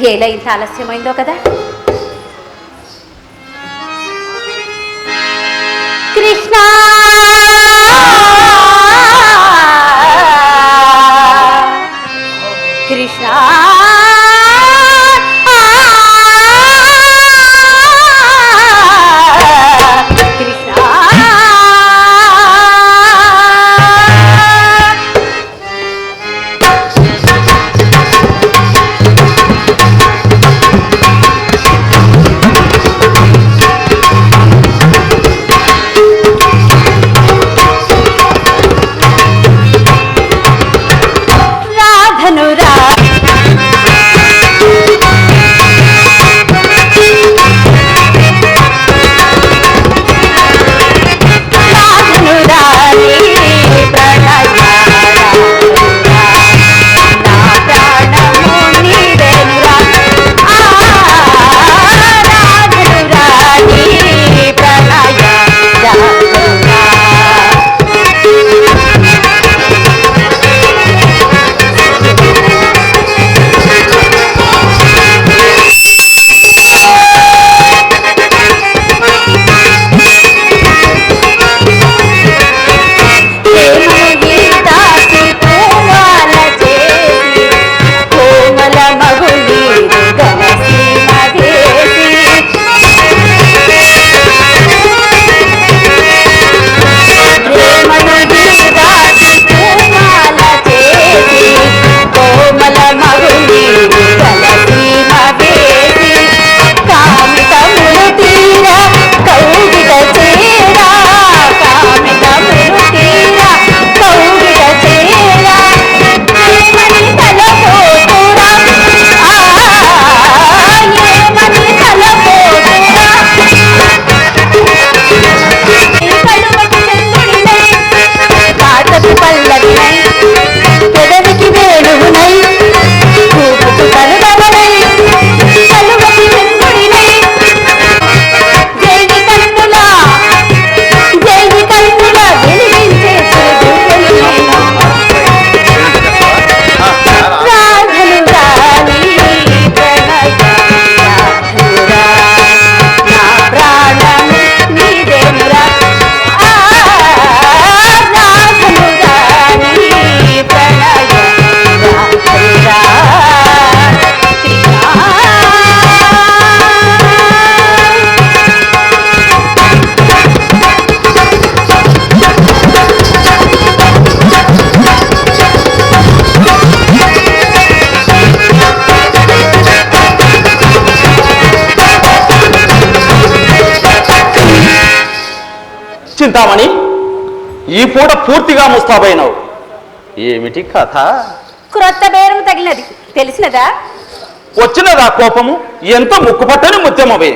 ఏలా ఇంత ఆలస్యమైందో కదా. కృష్ణ కృష్ణ చింతామణి, ఈ పూట పూర్తిగా ముస్తాబైనవు. ఏమిటి కథ? క్రొత్త బేరం తగిలినది తెలిసినదా? వచ్చినదా కోపము? ఎంతో ముక్కుపట్టని ముత్యమవే.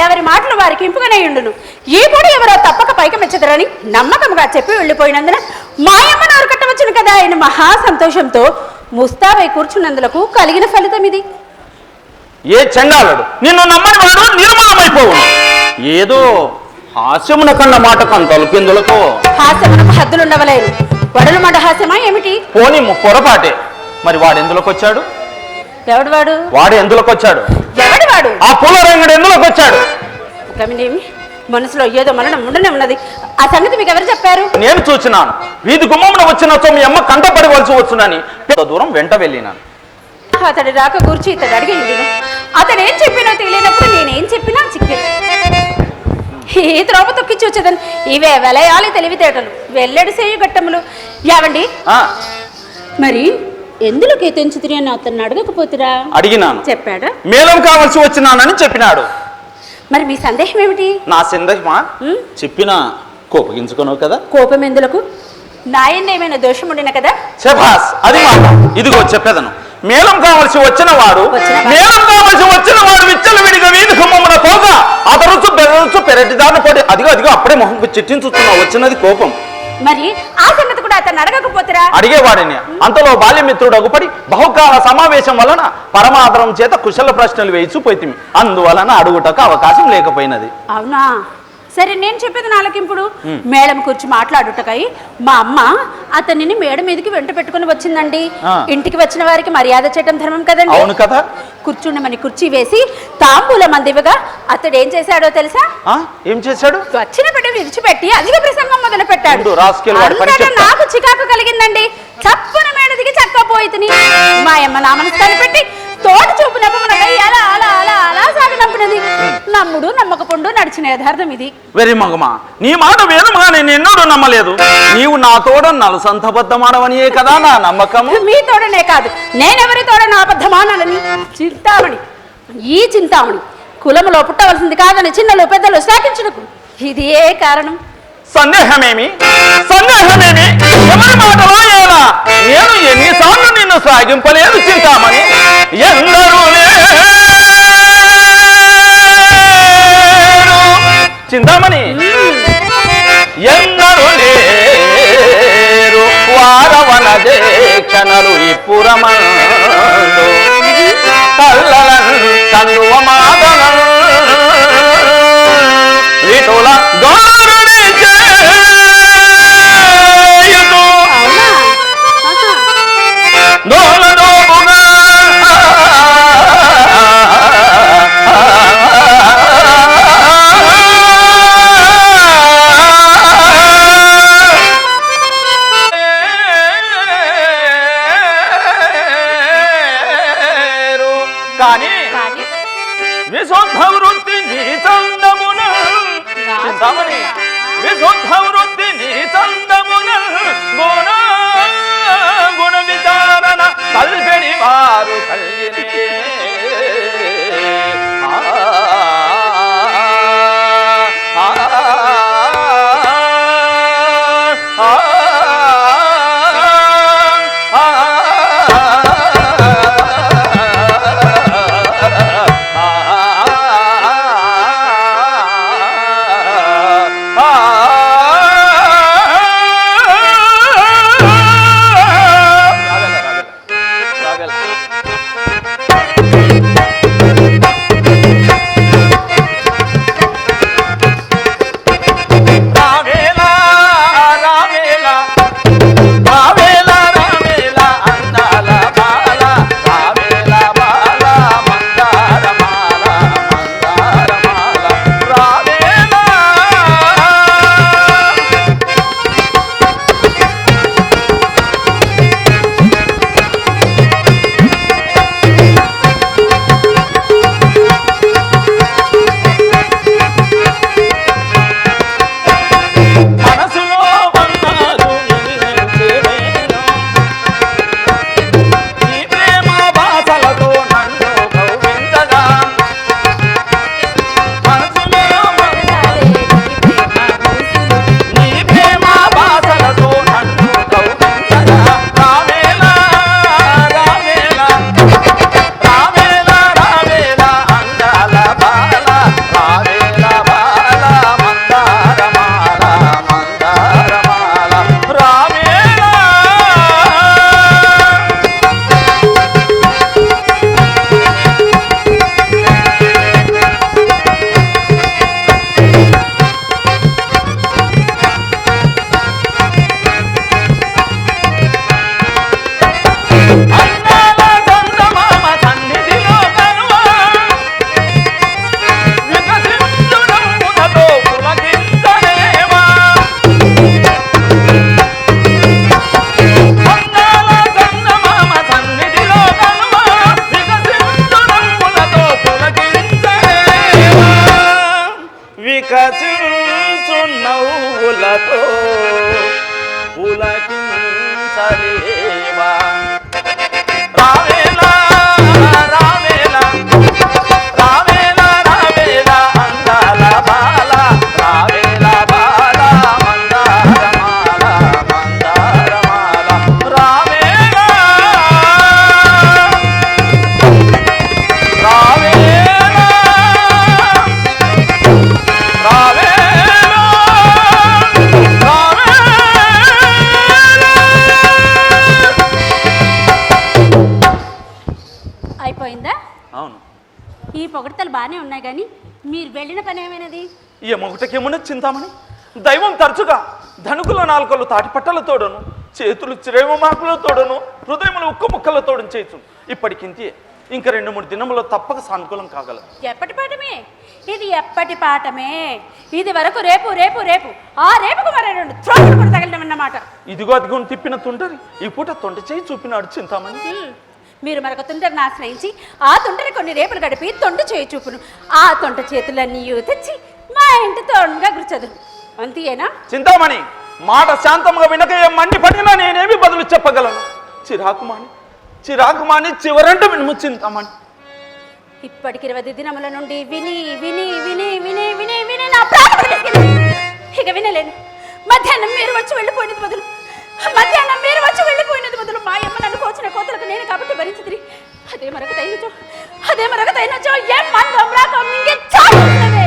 ఎవరి మాటలు వారికి ఇంపుగానేయుండును. ఈ పూట ఎవరో తప్పక పైకి మెచ్చదరని నమ్మకంగా చెప్పి వెళ్ళిపోయినందున మాయమ్మ నోరు కట్టవచ్చును కదా ఆయన మహా సంతోషంతో ముస్తాబై కూర్చున్నందులకు కలిగిన ఫలితం ఇది. ఏ చండాలుడు నిన్ను నమ్మని వాడు నిర్మలమైపోవు. ఏదో హాస్యమున కన్న మాట కంతలు కిందులతో హాస్యమునకు హద్దులుండవలేదు. వడలు మాట హాస్యమా ఏమిటి? పోనీ పొరపాటే. మరి వాడు ఎందులోకి వచ్చాడు? ఎవడు వాడు? వాడు ఎందులోకి వచ్చాడు? ఎవడు వాడు? ఆ పూల రంగుడు ఎందులోకి వచ్చాడు? గమనేమి మనసులో ఏదో మరణం ఉండనే ఉన్నది. ఆ సంగతి మీకు ఎవరు చెప్పారు? నేను చూసినాను. వీధి గుమ్మమున వచ్చిన మీ అమ్మ కంటపడవలసి వచ్చునని దూరం వెంట వెళ్ళినాను. అతడి రాక కూర్చి ఇతడు అడిగింది. అతడు ఏం చెప్పినా తెలియనప్పుడు నేనేం చెప్పినా చిక్కే ఈ త్రోవ తొక్కి చూచేదని ఇవే వెలయాలి తెలివితేటలు వెల్లడి సేయు గట్టములు. యావండి మరి ఎందులోకి తెంచుతుని అని అతన్ని అడగకపోతురా? అడిగినాను. చెప్పాడా? మేలం కావాల్సి వచ్చినానని చెప్పినాడు. మరి మీ సందేహం ఏమిటి? నా సందేహమా? చెప్పినా కోపగించుకున్నావు కదా. కోపం ఎందులకు? నాయన్న ఏమైనా దోషం ఉండిన కదా. శభాస్, అది మాట. ఇదిగో చెప్పేదను. మేలం కావలసి వచ్చిన వాడు విచ్చలు విడిగా వీధి గుమ్మమున పోగా అదరుచు బెదరుచు పెరటిదాన్ని పోటీ అదిగో అప్పుడే మొహంకు చిట్టించుతున్నావు. వచ్చినది కోపం. మరి ఆ సంగతి కూడా అతను అడగకపోతురా? అడిగేవాడిని. అంతలో బాల్యమిత్రుడు అగుపడి బహుకాల సమావేశం వలన పరమాదరం చేత కుశల ప్రశ్నలు వేయిచిపోయింది. అందువలన అడుగుటకు అవకాశం లేకపోయినది. అవునా? సరే, నేను చెప్పేది నాలకింపుడు. మేడం కూర్చి మాట్లాడుటకై మా అమ్మ అతనిని మేడ మీదకి వెంట పెట్టుకుని వచ్చిందండి. ఇంటికి వచ్చిన వారికి మర్యాద చేయటం ధర్మం కదండి. అవును కదా. కూర్చుండమని కుర్చీ వేసి తాంబూలం అందివగా అతడు ఏం చేశాడో తెలుసా? ఏం చేశాడు? వచ్చిన బిడ్డ విడిచిపెట్టి అధిక ప్రసంగం మొదలు పెట్టాడు. నాకు చికాకు కలిగిందండి. చప్పున మేడ దిగి చక్కపోయితిని. మా అమ్మ నా మనసు కనిపెట్టి తోటి చూపు నెప్పమనగా అలా అలా అలా అలా సాగనంపినది. నమ్ముడు నమ్మకపుండు నడిచిన యథార్థం ఇది. వెరీ మగమా, నీ మాట వేదమా నేను ఎన్నడూ నమ్మలేదు. నీవు నా తోడ నలసంతబద్ధమానవనియే కదా నా నమ్మకము. మీ తోడనే కాదు, నేనెవరి తోడ నా అబద్ధమానాలని. చింతామణి, ఈ చింతామణి కులములో పుట్టవలసింది కాదని చిన్నలు పెద్దలు శ్లాఘించుటకు ఇది ఏ కారణం? సందేహమేమి సందేహమేమి ఎవరి మాటలో ఎలా? నేను ఎన్నిసార్లు నిన్ను సాగింపలేదు చింతామణి. ఎందరూ చింతామణి ఎందరూ లేరు వారవన దీక్షణలు ఇప్పురమందు కల్లలను కన్నువ మాదలను విటుల గోరుని చేయుతూ దోలదోపుగా కానీ విశుద్ధ వృత్తి నీ చందమున చింతామణి విశుద్ధ వృత్తి నీ చందమున గుణ విచారణ కల్పెని వారు కలిగినే నవ్వులతో పులకించలేవా రావేలా రావేలా రావేలా రావేలా అందాల బాల రావేలా బాల మందారమాల మందారమాల రావేలా రావేలా అయిపోయిందా? అవును. ఈ పొగడతలు బాగానే ఉన్నాయి కానీ మీరు వెళ్ళిన పని ఏమైనది? ఏమొకటికేమున్న చింతామణి, దైవం తరచుగా ధనుకుల నాలుకలు తాటిపట్టలతోడను చేతులు చిరేమ మార్పులతోడను హృదయములు ఉక్క ముక్కలతోడను చేసు ఇప్పటికింతే ఇంకా 2-3 దినములో తప్పక సానుకూలం కాగలదు. ఎప్పటి పాఠమే ఇది? ఎప్పటి పాఠమే ఇది? వరకు రేపు రేపు రేపు ఆ రేపుకు మరి 2 త్రోట్లు కూడా తగలనమన్నమాట. ఇదిగో అదిగో తిప్పిన తుంటరి ఈ పూట తొంట చేయి చూపినాడు చింతామణి. మీరు మరొక తుంటరిని ఆశ్రయించి ఆ తుంటరి కొన్ని రేపులు గడిపి తొంట చేయి చూపును. ఆ తొంట చేతులన్నీ తెచ్చి మా ఇంటి తోడుగా గుర్చదురు. అంతేనా? చింతామణి మాట శాంతంగా వినక ఏ మండి పడినా నేనేమి బదులు చెప్పగలను? చిరాకుమాని చివరంట వినుము చింతామణి. ఇప్పటికి 20 దినముల నుండి విని విని విని విని విని విని నా ప్రాణం ఇక వినలేను. మధ్యాహ్నం మీరు వచ్చి వెళ్ళిపోయినది బదులు మా అమ్మ నన్ను కోచిన కోతలకు నేను కాబట్టి భరించింది. అదే మరొక తైనచో ఏం మందం రాక మింగే చాలున్నదే.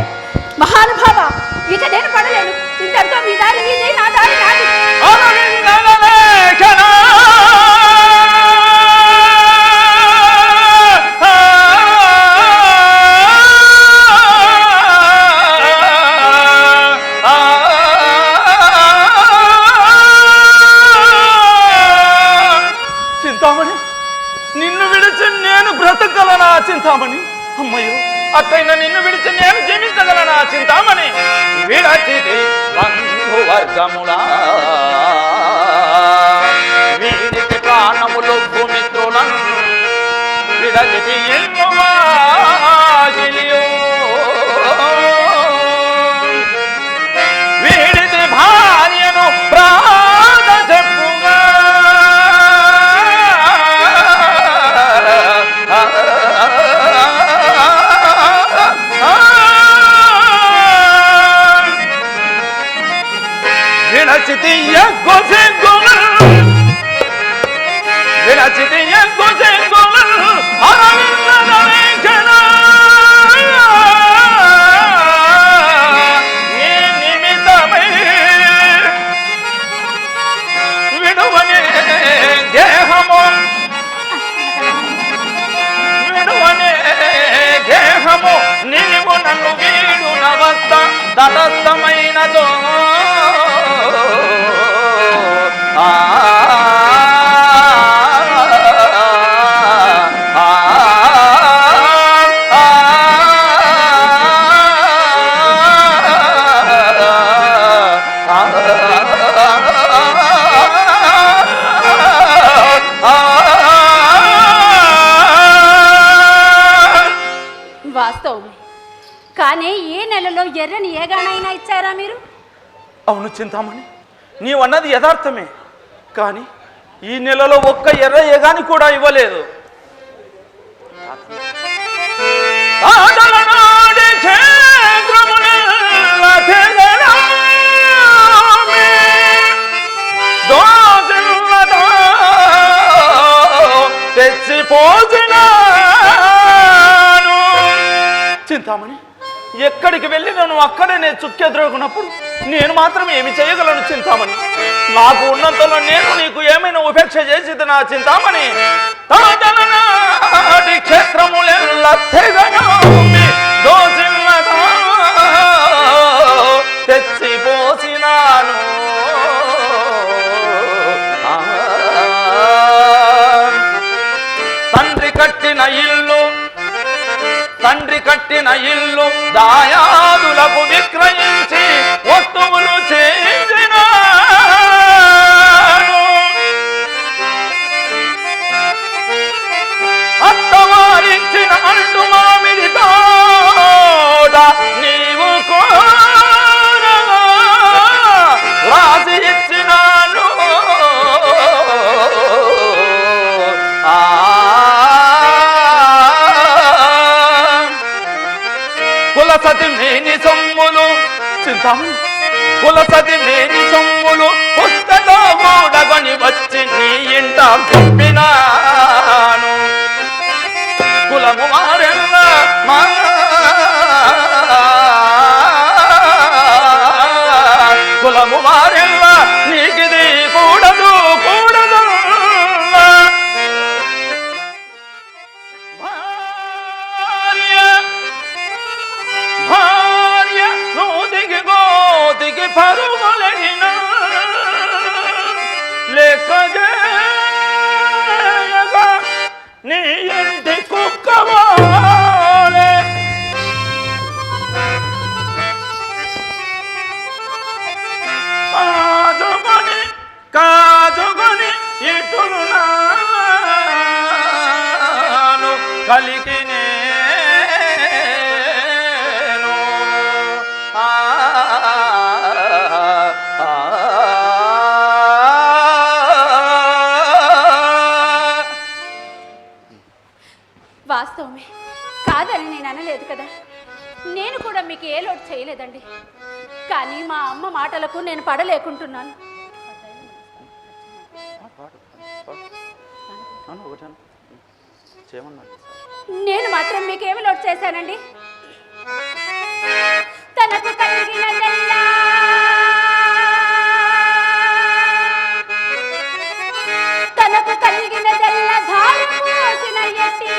మహానుభావ ఇక నేను పడలేను. ఇంతటితో మీ దారి మీదే, నా దారి నాది. నిన్ను విడిచి నేను బ్రతకగలనా చింతామణి? అమ్మయ్యో అట్టైనా నిన్ను విడిచి నేను జీవించగలనా చింతామణి? విడచిది బంధువర్గములా వీడికి ప్రాణములు భూమిత్రులను విడచిది వీడిది భార్యను ప్రాణ చెప్పుగా నీవు నన్ను వీడు నవస్థ తటస్థమైనదో వాస్తవం. కానీ ఈ నెలలో ఎర్రని ఏగానైనా ఇచ్చారా మీరు? అవును చింతామణి, నీవన్నది యథార్థమే. కానీ ఈ నెలలో ఒక్క ఎర్ర ఏగాని కూడా ఇవ్వలేదు. చింతామణి ఎక్కడికి వెళ్ళి నన్ను అక్కడే నేను చుక్కెదురుకున్నప్పుడు నేను మాత్రం ఏమి చేయగలను చింతామణి? నాకు ఉన్నంతలో నేను నీకు ఏమైనా ఉపేక్ష చేసింది నా చింతామణి? క్షేత్రములెల్ల తెచ్చిపోసినాను. తండ్రి కట్టిన ఇల్లు దాయాదులకు విక్రయించి వస్తువులు చేయించినాను. అత్తవారించిన అంటు మామిడి తోట నీవు కోరగా రాసి ఇచ్చినాను. కులసతి మేని సొమ్ములు చింతామణి, కులసతి మేని సొమ్ములు పుస్తతో కూడగొని వచ్చి నీ ఇంట పంపినాను. కులము మారెల్ల కులము మారెల్ల నీకిది కూడదు కూడదు. గోతికి పరుగులైన లేక నీ ఇంటి కుక్క పలికి నేను వాస్తవమే, కాదని నేను అనలేదు కదా. నేను కూడా మీకు ఏ లోటు చేయలేదండి. కానీ మా అమ్మ మాటలకు నేను పడలేకుంటున్నాను. నేను మాత్రం మీకేమి లోటు చేశానండి? తనకు కలిగినదల్లా తనకు కలిగినదల్లా ధార పోసిన ఎట్టి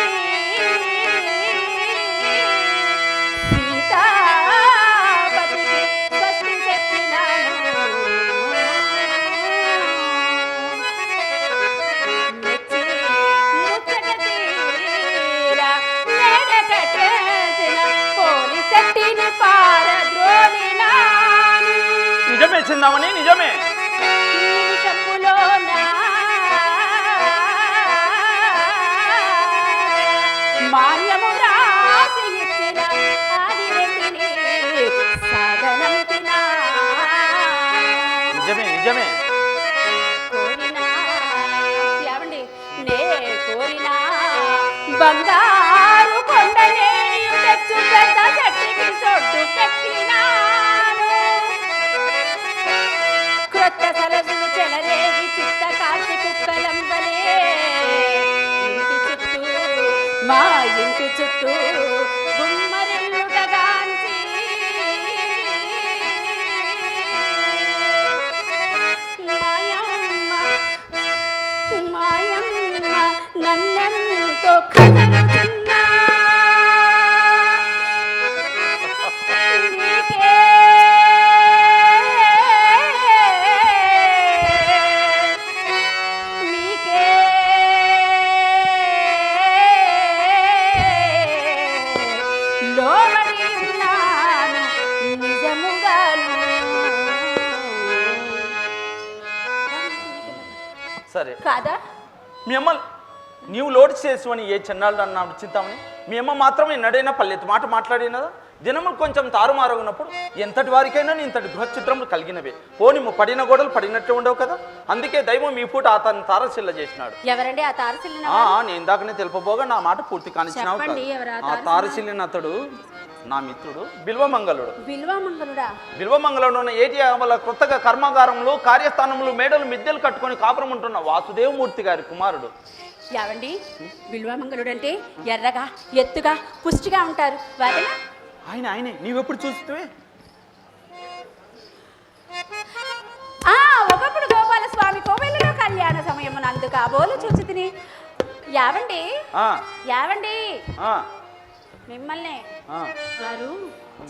సీతాపతికి స్వస్తి చెప్పినాను. మెచ్చి ముచ్చట తీరా మేడకట్టేసిన పోలీసెట్టిని పారద్రోలినాను. నిజమే చింతామణి, నిజమే. మాన్యము రాసి ఇచ్చిన ఆదిరెడ్డిని సాగనంపినా. నిజమే నిజమే. కోరినా ఏమండి, నే కోరినా బంగారు కొండనే తెచ్చు పెద్ద చెట్టుకి సొడ్డు పెట్టినాను. క్రొత్త సలసులు చెలరేగి చిత్త కాసి కుక్కలంబలే ఇంటి చుట్టూ మా ఇంటి చుట్టూ గుమ్మరిల్లుటగాంచి మాయమ్మ మాయమ్మ నన్నెంతో కదలుతున్నా. సరే కాదా? మీ అమ్మ నీవు లోటు చేసువని ఏ చెన్నాళ్ళు అన్నాడు చింతామని. మీ అమ్మ మాత్రమే నడైనా పల్లెత్తు మాట మాట్లాడినదా? దినములు కొంచెం తారుమారుగున్నప్పుడు ఎంతటి వారికైనా ఇంతటి గృహచిత్రములు కలిగినవే. పోని పడిన గోడలు పడినట్టు ఉండవు కదా. అందుకే దైవం ఈ పూట అతను తారశిల్ల చేసినాడు. ఎవరండి ఆ తారశిల్ల? నేను ఇందాకనే తెలుపబోగా నా మాట పూర్తి కానిచ్చినావు. ఆ తారశిల్లిన అతడు నా మిత్రుడు బిల్వమంగళుడు. బిల్వమంగళుడా? బిల్వమంగళుడు ఏటి వల్ల కొత్తగా కర్మాగారంలో కార్యస్థానములు మేడలు మిద్దెలు కట్టుకొని కాపురం ఉంటున్న వాసుదేవమూర్తి గారి కుమారుడు. ఏవండి, బిల్వమంగళుడు అంటే ఎర్రగా ఎత్తుగా పుష్టిగా ఉంటారు వారేనా? ఆయనే. నీవెప్పుడు చూస్తే? ఒకప్పుడు గోపాల స్వామి కోవెలలో కళ్యాణ సమయము నందు కాబోలు చూచి తిని. యావండి యావండి మిమ్మల్ని వారు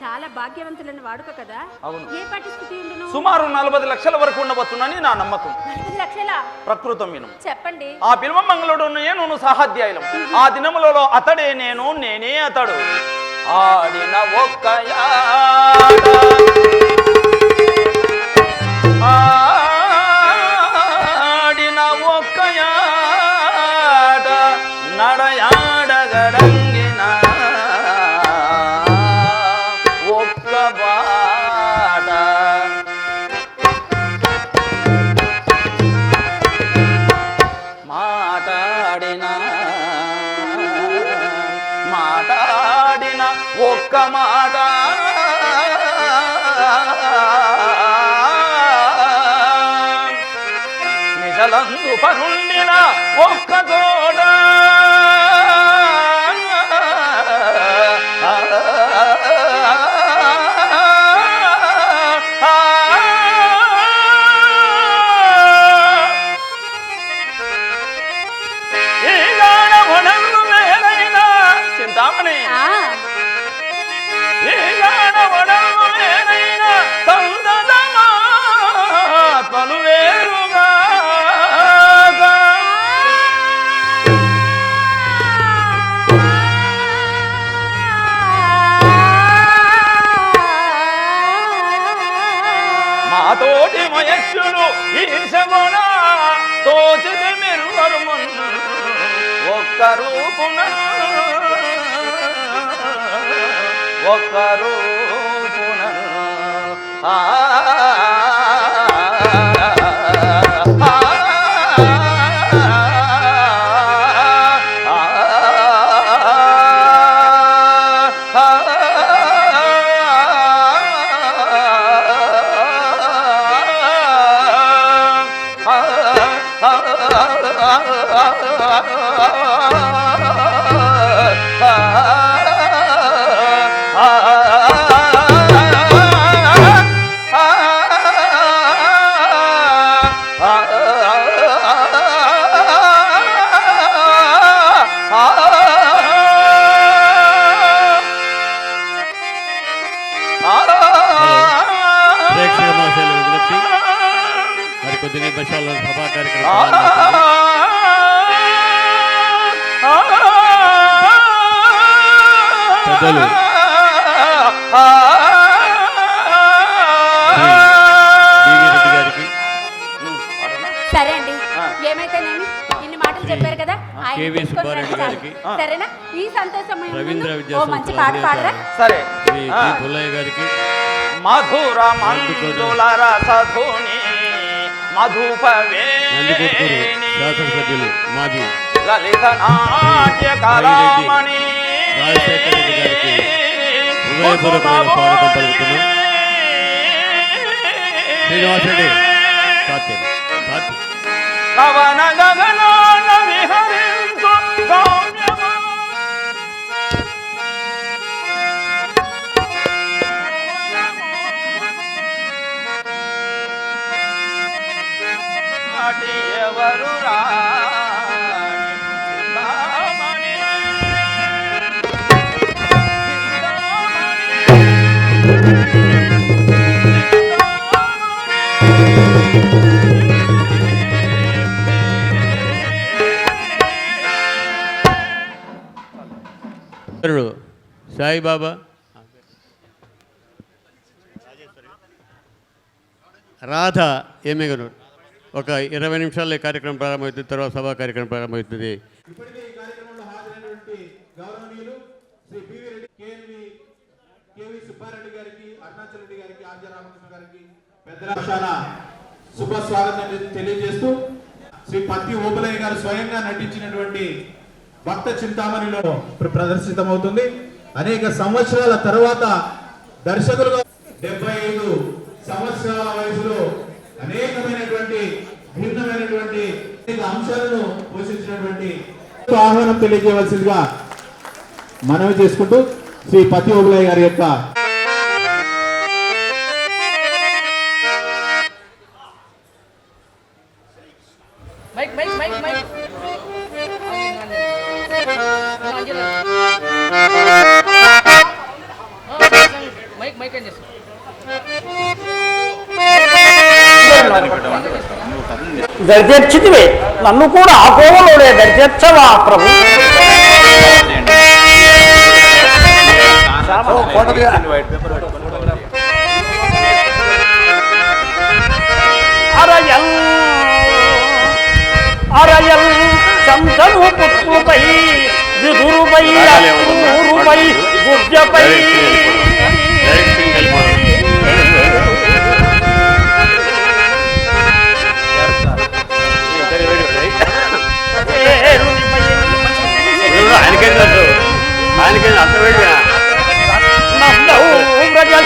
చాలా భాగ్యవంతులను వాడుక కదా. ఏ పాటి స్థితి ఉండును? సుమారు 40 లక్షల వరకు ఉండవచ్చునని నా నమ్మకం. 40 లక్షల? ప్రకృతం విను. చెప్పండి. ఆ బిల్వమంగళుడు నేను సహాధ్యాయులం. ఆ దినములలో అతడే నేను, నేనే అతడు. ఆడిన ఒక్క ఆడిన ఒక్క నడయాడగడంగిన ఒక్క బాట మాటాడిన ఒక్క మాట నిజలందు పరుండిన ఒక్క తోట చింతామణి పలు వేరుగా మాతోటి మయస్సులు ఈశగుణ తోచిది మెరుగరు ఒక్క రూపున ఒక్కరు ప్రేక్షక మహాశయుల విజ్ఞప్తి, మరికొద్ది నిమిషాల్లో సభా కార్యక్రమం ప్రారంభమవుతుంది. పెద్దలు బివి రెడ్డి గారికి, సరే అండి, ఏమైతేనేమి ఇన్ని మాటలు చెప్పారు కదా, ఆయన కేవీ తీసుకొని సుబ్బారెడ్డి రండి చాలు. గారికి, సరేనా? ఈ సంతోషం రవీంద్ర విద్యా ఓ మంచి పాట పాడరా? సరే. శ్రీ జి పుల్లయ్య గారికి, మధుర మంజుల రసధుని మధుపవే నందికొట్కూరు శాసనసభ్యులు మాజీ లలిత నాట్య కళామణి రాజశేఖర రెడ్డి గారికి హృదయపూర్వకమైన స్వాగతం పలుకుతున్నాం. శ్రీనివాసరెడ్డి కవన గగనాన విహరించు గమ్యమా నాటి ఎవరు సాయిబాబా, రాధ ఏమేగనూరు. ఒక 20 నిమిషాల్లో ఈ కార్యక్రమం ప్రారంభమవుతుంది. తర్వాత సభా కార్యక్రమం ప్రారంభమవుతుంది. ఇప్పటికే ఈ కార్యక్రమంలో హాజరైనటువంటి గౌరవనీయులు శ్రీ బివి రెడ్డి, కేవీ సుబ్బారెడ్డి గారికి, అరుణాచల్ రెడ్డి గారికి, ఆర్జ రామకృష్ణ గారికి పెద్దల పక్షాన శుభ స్వాగతం తెలియజేస్తూ, శ్రీ పత్తి ఓబులయ్య గారు స్వయంగా నటించినటువంటి భక్త చింతామణిలో ప్రదర్శితమవుతుంది. అనేక సంవత్సరాల తర్వాత దర్శకులుగా 75 సంవత్సరాల వయసులో అనేకమైనటువంటి భిన్నమైనటువంటి అంశాలను పోషించినటువంటి ఆహ్వానం తెలియజేయవలసిందిగా మనవి చేసుకుంటూ శ్రీ పత్తి ఓబులయ్య గారి యొక్క దరిచేర్చితివే, నన్ను కూడా ఆ కోవలోనే దరిచేర్చవా ప్రభు. అరయల్ అరయల్ చందను పుత్రుపై విదురుపై అక్రూరుపై గుర్జపై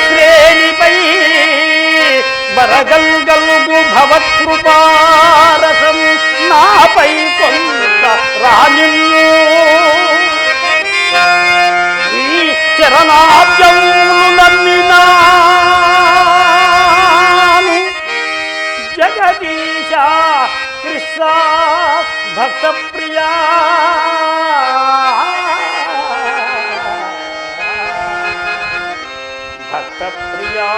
శ్రేణిపై బరగల్గల్గు భవత్కృపారసం నాపై కొంత రానిల్లు ఈ చరణాబ్జములు నమ్మినాను జగదీశ కృష్ణ భక్త ప్రియా భక్త ప్రియా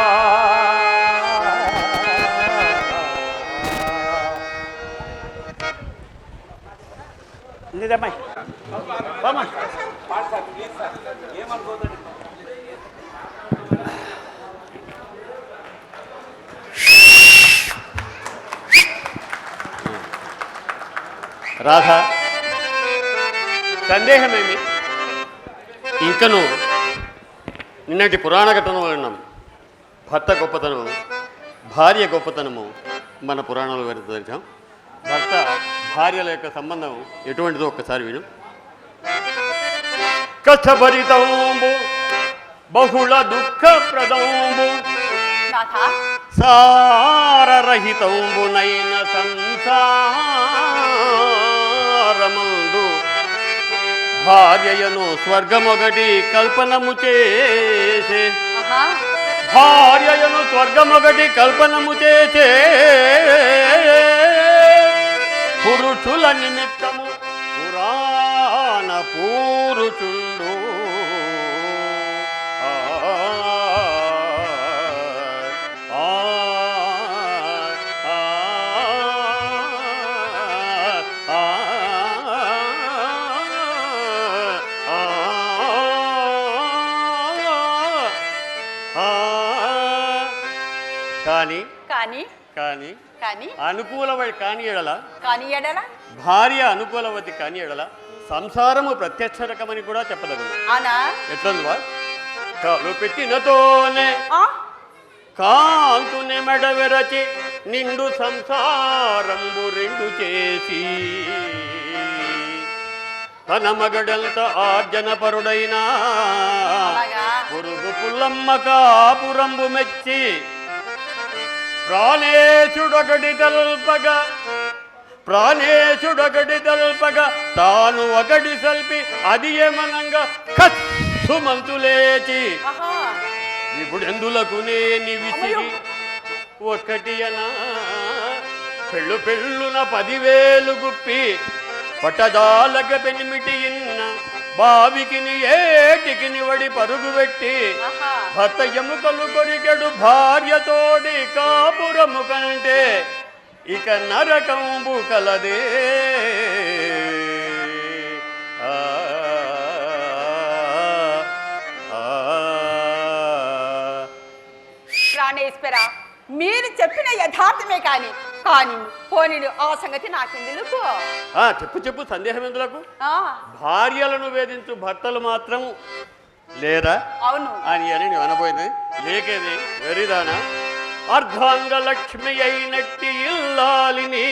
నిజమై రాధ, సందేహమేమి? ఇంకను నిన్నటి పురాణ ఘటనలు విన్నాం. భర్త గొప్పతనము, భార్య గొప్పతనము మన పురాణాలు వివరించాం. భర్త భార్యల యొక్క సంబంధం ఎటువంటిదో ఒక్కసారి విను. కష్టభరితంబు బహుళ దుఃఖప్రదంబు సారరహితంబునైన సంసారమందు భార్యను స్వర్గమొకటి కల్పనము చేసే, భార్యను స్వర్గమొకటి కల్పనము చేసే పురుషుల నిమిత్తము పురాణ పూరుచుండు. కానీ అనుకూలవై కాని ఎడల భార్య అనుకూలవతి కాని ఎడల సంసారము ప్రత్యక్ష రకమని కూడా చెప్పదగదు. ఎట్లా కాలు పెట్టినతోనే కాంతుని మెడవెరచి నిండు సంసారంబు రెండు చేసి తన మగడంత ఆర్జనపరుడైనా పురుగు పుల్లమ్మ కాపురంబు మెచ్చి ప్రాణేశుడొకటి తల్పగా తాను ఒకటి సల్పి అది ఏమనంగా కస్సుమంతులేచి ఇప్పుడెందులకు నేని విసిగి ఒక్కటి అనా పెళ్ళున 10,000 గుప్పి పట్టజాలక పెనిమిటి ఇన్న బావికిని ఏటికిని వడి పరుగు పెట్టి భర్త ఎముకలు కొరికెడు భార్యతోడి కాపురము కంటే ఇక నరకంబు కలదే. ప్రాణేశ్వర, మీరు చెప్పిన యథార్థమే కానీ పోనీడు ఆ సంగతి నాకెందుకు? చెప్పు సందేహం ఎందులకు? భార్యలను వేధించు భర్తలు మాత్రం లేరా? అవును అని నీవు అనబోయింది. లేకేది వెరిదానా? అర్ధాంగ లక్ష్మి అయినట్టి ఇల్లాలిని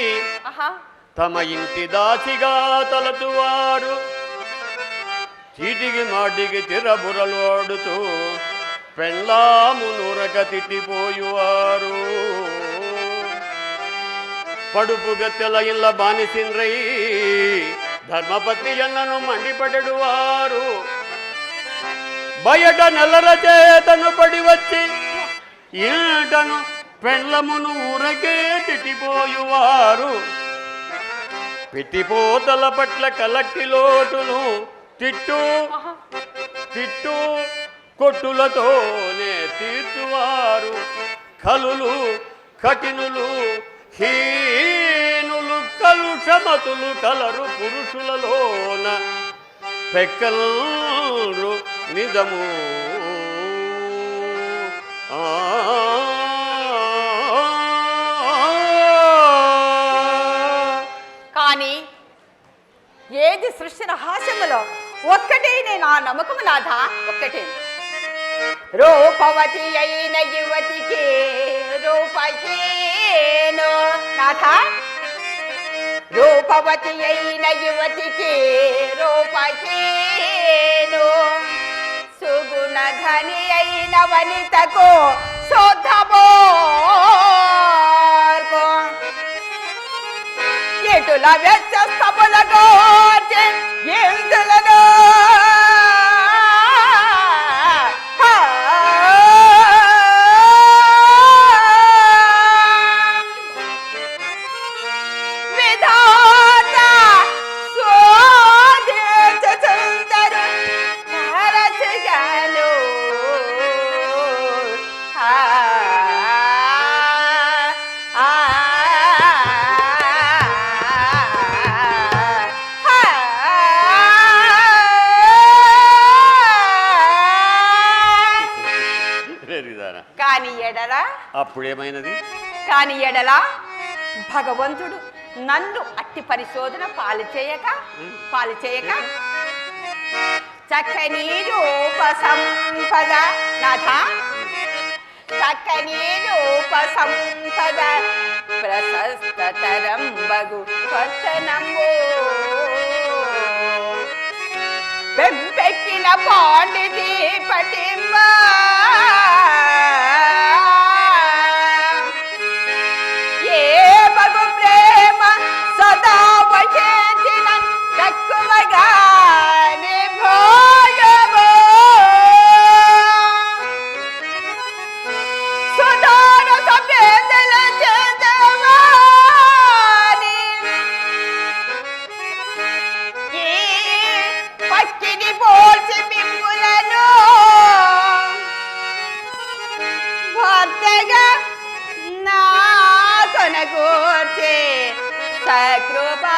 తమ ఇంటి దాసిగా తలచువారు చీటికి మాటికి తిరబురలోడుతూ పెళ్ళాము నూరక తిట్టిపోయువారు పడుపు గత్తెల ఇళ్ళ బానిసిండ్రై ధర్మపత్ని ఎన్నను మండిపడెడు వారు బయట నెల్లర చేతను పడి వచ్చి ఈటను పెళ్ళమును ఊరకే తిట్టిపోయువారు పెట్టిపోతల పట్ల కలక్కి లోటును తిట్టు కొట్టులతోనే తీర్చువారు కలులు కఠినులు హీనులు కలుషమతులు కలరు పురుషులలోన పెక్కలు నిజము. కానీ ఏది సృష్టి రహస్యములో ఒక్కటే నా నమ్మకము నాథా, ఒక్కటే. రూపవతి అయిన యువతికి రూపహీను నాథా, రూపవతి అయిన యువతికి రూపహీను సుగుణ ధని అయిన వనితకు శోధమోర్కు ఎటుల వ్యత్యస్తములకు ఎందులను అప్పుడేమైనది? కాని ఎడల భగవంతుడు నన్ను అట్టి పరిశోధన పాలు చేయక చక్కని రూప సంపద నాథ చక్కని రూప సంపద ప్రశస్తతరం బగు పట్టణంబు పెంపెక్కిన పాండితి పటింబ ఏ బగు ప్రేమ సదా వశేచిన తక్కువగా నిభోగము సుధార సభ్యతల చేతవాని ఈ పక్కిని పోల్చి మిమ్ములను భర్తగా నా కొనగూర్చే సకృపా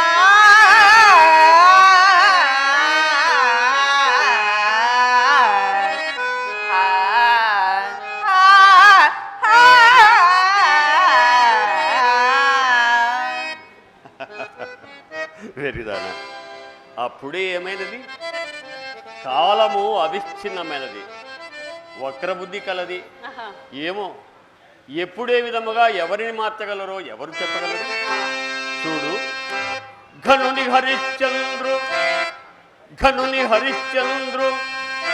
వెరిదానా అప్పుడే ఏమైనది? కాలము అవిచ్ఛిన్నమైనది, వక్రబుద్ధి కలది. ఏమో ఎప్పుడే విధముగా ఎవరిని మార్చగలరో ఎవరు చెప్పగలరు? చూడు, ఘనుని హరిశ్చంద్రు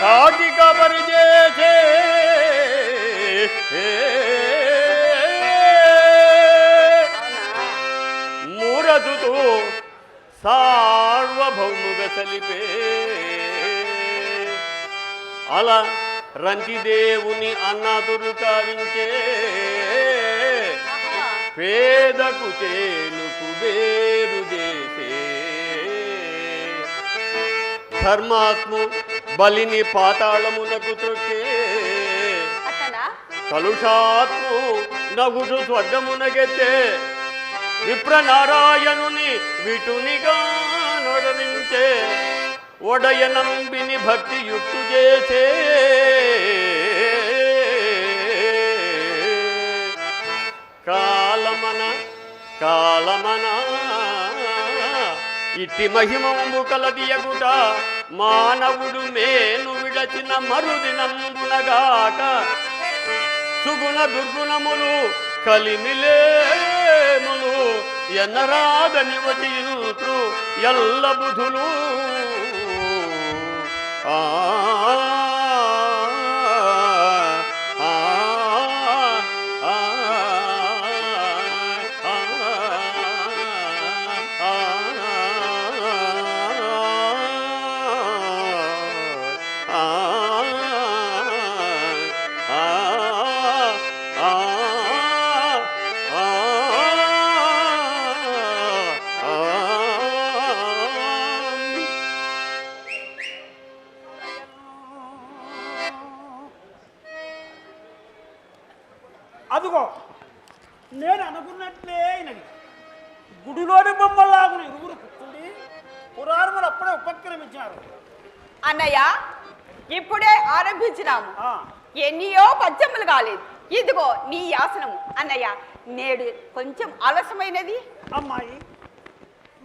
కాటిక పరిచేసే మూరదుతో సార్వభౌముగా సలిపే అలా రంతిదేవుని అన్నదురు కావించే పేదకు చేనుకు వేరు చేసే ధర్మాత్ము బలిని పాతాళమునకు త్రొక్కే కలుషాత్ము నగుడు స్వర్గమునకెత్తే విప్రనారాయణుని విటునిగా నొడవించే ఒడయనంబిని భక్తి యుక్తు చేసే కాలమన ఇట్టి మహిమంబు కలదియగుట మానవుడు మేను విడచిన మరుదినంబునగాక సుగుణ దుర్గుణములు కలిమిలేములు ఎన్నరాదని వచీనుతృ ఎల్ల బుధులు ఆ అదిగో నేను అనుకున్నట్లే అయినది. గుడిలోని బొమ్మలాగున ఇరుగురు కూర్చుండి పురాణములు అప్పుడే ఉపక్రమించారు. అన్నయ్య ఇప్పుడే ఆరంభించినాము, ఎన్నియో పద్యములు కాలేదు. ఇదిగో నీ ఆసనము. అన్నయ్య నేడు కొంచెం ఆలస్యమైనది. అమ్మాయి,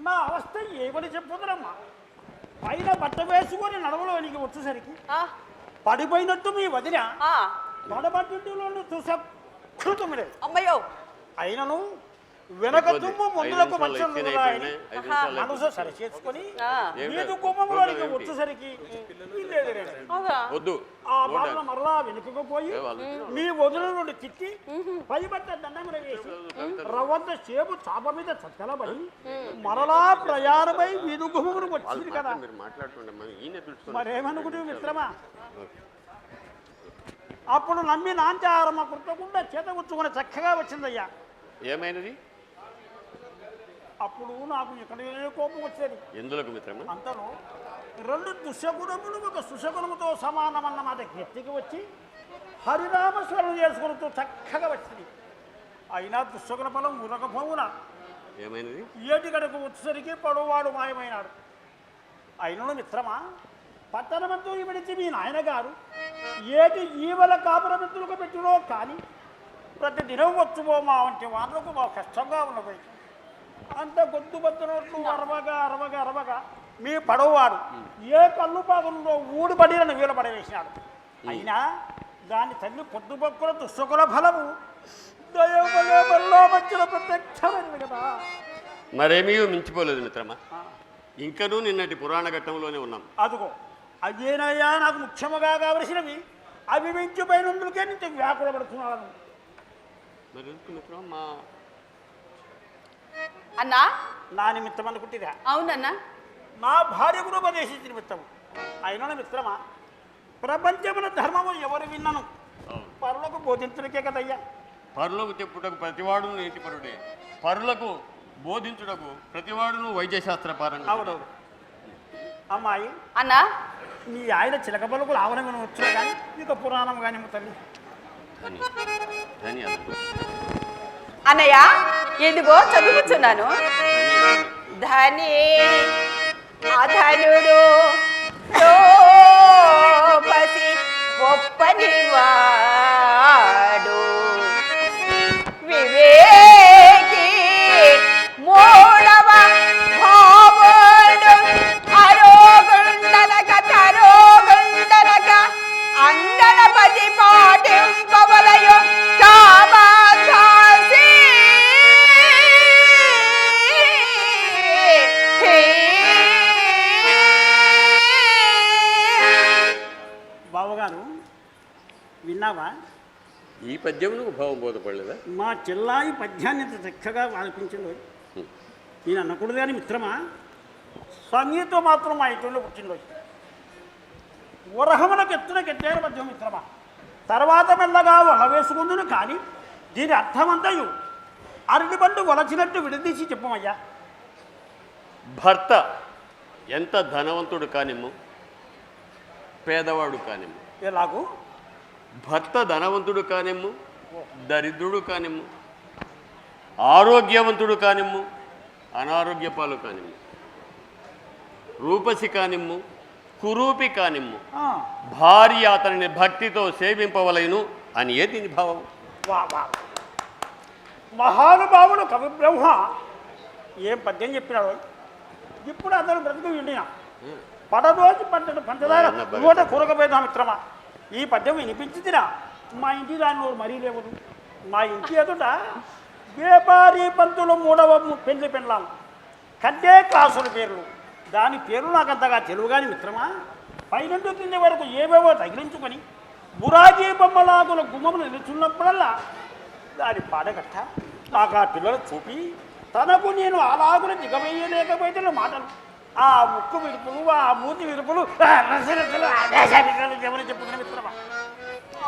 నా అవస్థ ఏమని చెప్పుదరమ్మా? పైన బట్ట వేసుకొని నడవలోనికి వచ్చేసరికి పడిపోయినట్టు మీ వదిన పడబట్టిలో చూసా కృతములేదు. అమ్మయ్యో, అయినను వెనక తుమ్ము ముందులకు మనసు సరి చేసుకొని వీధి గుమ్మంలోనికి వచ్చేసరికి ఆ బాధ మరలా వెనుకకు పోయి మీ వదుల నుండి తిట్టి పై బట్ట దండమున వేసి రవ్వంత సేపు చాప మీద చక్కలబడి మరలా ప్రయాణమై వీధి గుమ్మమును వచ్చింది కదా. మరేమనుకుంటే మిత్రమా, అప్పుడు నమ్మి నాంచారమ్మ కుట్టకుండా చేత కూర్చుకొని చక్కగా వచ్చిందయ్యా. ఏమైనది? అప్పుడు నాకు ఎక్కడ కోపం వచ్చేది. ఎందులకు మిత్రమా? అంతలో రెండు దుశ్శగుణములు ఒక సుశగుణముతో సమానమన్నమాట గట్టికి వచ్చి హరినామస్మరణ చేసుకుంటూ చక్కగా వచ్చింది. అయినా దుశ్శగుణ ఫలం ఉరకపోవున ఏమైనది? ఏటి గడకు వచ్చేసరికి పడువాడు మాయమైనాడు. అయినను మిత్రమా, పట్టణమంతూ విడిచి మీ నాయనగారు ఏటి ఈవల కాపురమిత్రులకు పెట్టినో కానీ ప్రతి దినం వచ్చుమో మా వంటి వాళ్ళకు మా కష్టంగా ఉన్నది. అంత గొంతు బద్దు నోట్లు అరవగా మీ పడవవాడు ఏ కళ్ళు పాకంలో ఊడిపడిన వీలు పడవేసినాడు. అయినా దాని తల్లి పొద్దుపక్కుల దుస్సుకుల ఫలము దయవలో మధ్యలో ప్రత్యక్షమైనది కదా. మరేమీ మించిపోలేదు మిత్రమా, ఇంకనూ నిన్నటి పురాణ ఘట్టంలోనే ఉన్నాం. అదుగో అదేనయ్యా నాకు ముఖ్యముగా కావలసినవి. అవి మించిపోయినందుకే నుంచి వ్యాకుల పడుతున్నాను. మరి ఎందుకు మిత్రమా మా అన్నా నా నిమిత్తం అనుకుంటురా? అవునన్నా. నా భార్య కూడా ఉపదేశించిన నిమిత్తము. అయినా మిత్రమా, ప్రపంచమున ధర్మము ఎవరు విన్నాను పరులకు బోధించడానికే కదయ్యా. పరులకు చెప్పుటకు ప్రతివాడును నీతిపరుడే, పరులకు బోధించుటకు ప్రతివాడును వైద్యశాస్త్ర పారంగ. అవునవును. అమ్మాయి అన్నా నీ ఆయన చిలక పలుకులు ఆవరణ వచ్చినా కానీ ఇక పురాణం కానీ తల్లి. అన్నయ్య ఎందుకో చదువుతున్నాను. ధని అధనుడు లోపసి ఒప్పనివాడు వివేకి మూడవ భావుడు అరోగుండనక తరోగుండనక అంగనపతి పాటింపవలయు కామాకాశి బావగారు విన్నావా? ఈ పద్యం నువ్వు భావం బోధపడలేదా? మా చెల్లాయి పద్యాన్ని ఇంత చక్కగా ఆలపించిందో. నేను అనకూడదు కానీ మిత్రమా, సంగీతం మాత్రం మా ఇంట్లో పుట్టిందో. వరహములకు ఎత్తున కెట్టారు పద్యం మిత్రమా. తర్వాత మెల్లగా వల వేసుకుందును కానీ దీని అర్థమంతయు అరటి పండు వలచినట్టు విడదీసి చెప్పమయ్యా. భర్త ఎంత ధనవంతుడు కానిమ్ము, పేదవాడు కానిమ్ము, ఎలాగూ భర్త ధనవంతుడు కానిమ్ము, దరిద్రుడు కానిమ్ము, ఆరోగ్యవంతుడు కానిమ్ము, అనారోగ్యపాలు కానిమ్ము, రూపసి కానిమ్ము, కురూపి కానిమ్ము, భార్య అతనిని భక్తితో సేవింపవలెను అని ఏ దీని భావం? వా వా మహానుభావుడు కవి బ్రహ్మ ఏం పద్యం చెప్పినాడు. ఇప్పుడు అతను బ్రతుకు విండినా పడదోచి పడ్డడు పంచదార నూట కూరకపోయినా మిత్రమా. ఈ పద్యం వినిపించిందిరా మా ఇంటి దాన్ని మరీ లేవదు. మా ఇంటి ఎదుట వ్యాపారీ పంతులు మూడవ పెళ్లి పెళ్ళాం కంటే క్లాసుల పేర్లు. దాని పేరు నాకు అంతగా తెలుగుగాని మిత్రమా. పైనంటూ కింద వరకు ఏవేవో తగిలించుకొని బురాజీ బొమ్మలాగుల గుమ్మములు నిలుచున్నప్పుడల్లా దాని పాడగట్ట నాకు ఆ పిల్లలు చూపి తనకు నేను అలాగున దిగవేయలేకపోతే మాటలు ఆ ముక్కు విరుపులు ఆ మూతి విరుపులు ఎవరు చెప్పుకున్న మిత్రమా.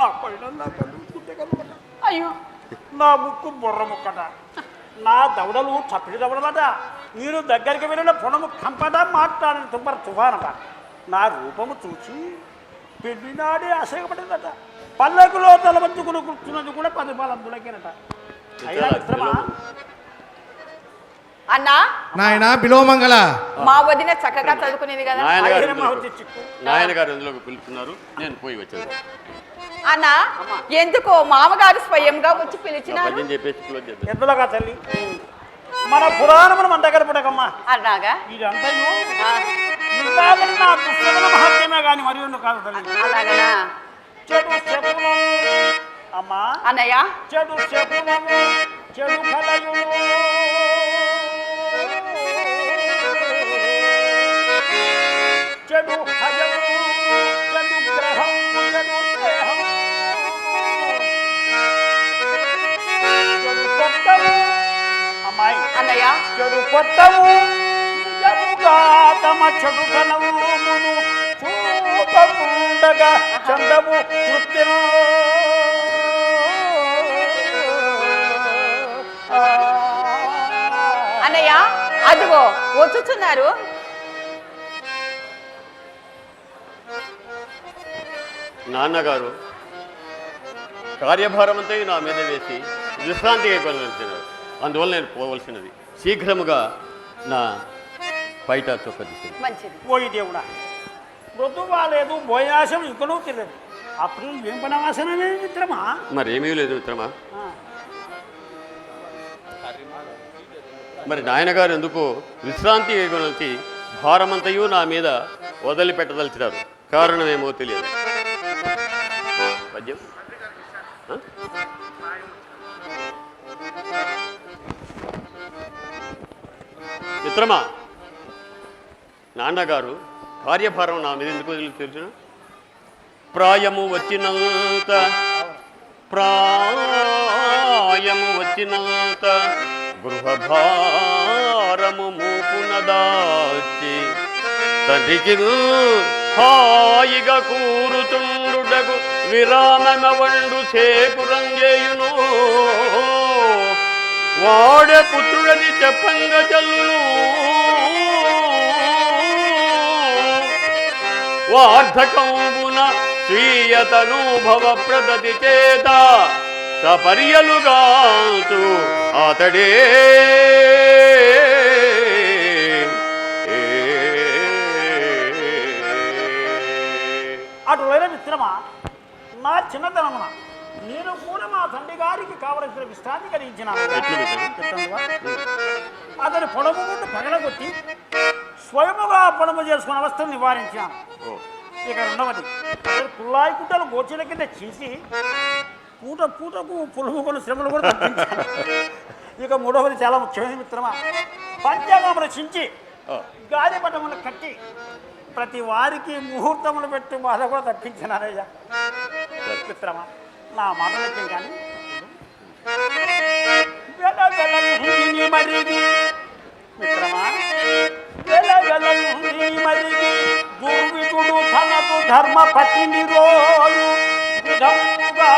ఆ పైన నా కళ్ళు గుడ్డెగలమట. అయ్యో నా ముక్కు బుర్ర ముక్కట, నా దవడలు చప్పిడి దవడలట, మీరు దగ్గరికి వెళ్ళిన పొడము కంపట మాట్లాడిన తుమ్మర తుఫానట. నా రూపము చూసి పెళ్లినాడే అసహ్యపడిందట. పల్లెకులో తలవంచుకుని కూర్చున్నది కూడా 10 పాలందులకేనట. అయినా మిత్రమా అన్నా నాయన బిలోమంగళ మా వదిన చక్కగా చదువుకునేది కదా. నాయన గారు ఎందులోకి పిలుస్తున్నారు, నేను పోయి వచ్చాను. అన్నా ఎందుకో మామగారు స్వయంగా వచ్చి పిలిచినారు. పద్యం చెప్పేసి క్లోజ్ చేద్దాం. ఎందులోగా తల్లి మన పురాణమును మన దగ్గర పడకమ్మా. అన్నాగా ఇదంతా నా పుస్తకం మహత్యమే కానీ మరి కాదు తల్లి. అలాగనా చెడు చెప్పును అమ్మా అన్నయ్య చెడు చెప్పును చెడు కలయును చెడు హజము చెడు గ్రహం చెడు దేహం చెడు కొట్టము అమ్మాయి అన్నయ్య చెడు కొట్టము నిజముగా తమ చెడు కలవును చూపకుండగా చందము తృప్తిను అన్నయ్య అదిగో వచ్చుచున్నారు. నాన్నగారు కార్యభారం అంతా నా మీద వేసి విశ్రాంతిగా కొనవలసినారు. అందువల్ల నేను పోవలసినది. శీఘ్రముగా నా బయట చొక్క తీసుకుని మంచిది. పోయి దేవుడా మృదువా లేదు భోయాసం ఇంకనూ తెలియదు. అప్పుడు ఏం పని వాసనమే మిత్రమా. మరేమీ లేదు మిత్రమా. మరి నాయనగారు ఎందుకో విశ్రాంతి కొనవలసి భారమంతయు నా మీద వదిలిపెట్టదలిచినారు. కారణమేమో తెలియదు. పద్యం ఆ? మిత్రమా, నాన్నగారు కార్యభారం నా మీద ఎందుకు వదిలి తెలిసిన? ప్రాయము వచ్చినంత గృహభారము మూపునదాచి తండ్రికి హాయిగా కూరుచుండుటకు విరామమవండు చేకురంగేయును. వాడే పుత్రుడని చెప్పంగ చల్లును. వార్ధకంబున స్వీయతనుభవ ప్రదతి చేత సపర్యలుగాచు అతడే. అటువైన మిత్రమా, నా చిన్నతనమున నేను కూడా మా తండ్రి గారికి కావలసిన విశ్రాంతి కలిగించినాను. అతని పొడము గుడ్డు పగలగొట్టి స్వయముగా పొడము చేసుకున్న అవస్థను నివారించాను. ఇక రెండవది, అతని కుళ్ళాయి కుట్టలు గోచల కింద చేసి పూట పూటకు పులుముకొని శ్రమలు కూడా తప్పించాను. ఇక మూడవది చాలా ముఖ్యమైన మిత్రమా, పంచాంగం రచించి గాలిపటములు కట్టి ప్రతి వారికి ముహూర్తములు పెట్టి బాధ కూడా తప్పించినారయ్యా. మిత్రమా, నా మాటలకి కానీ మరిగి మిత్రమా, మరిగి దుర్విటుడు తనకు ధర్మ పట్టిని రోజు విధముగా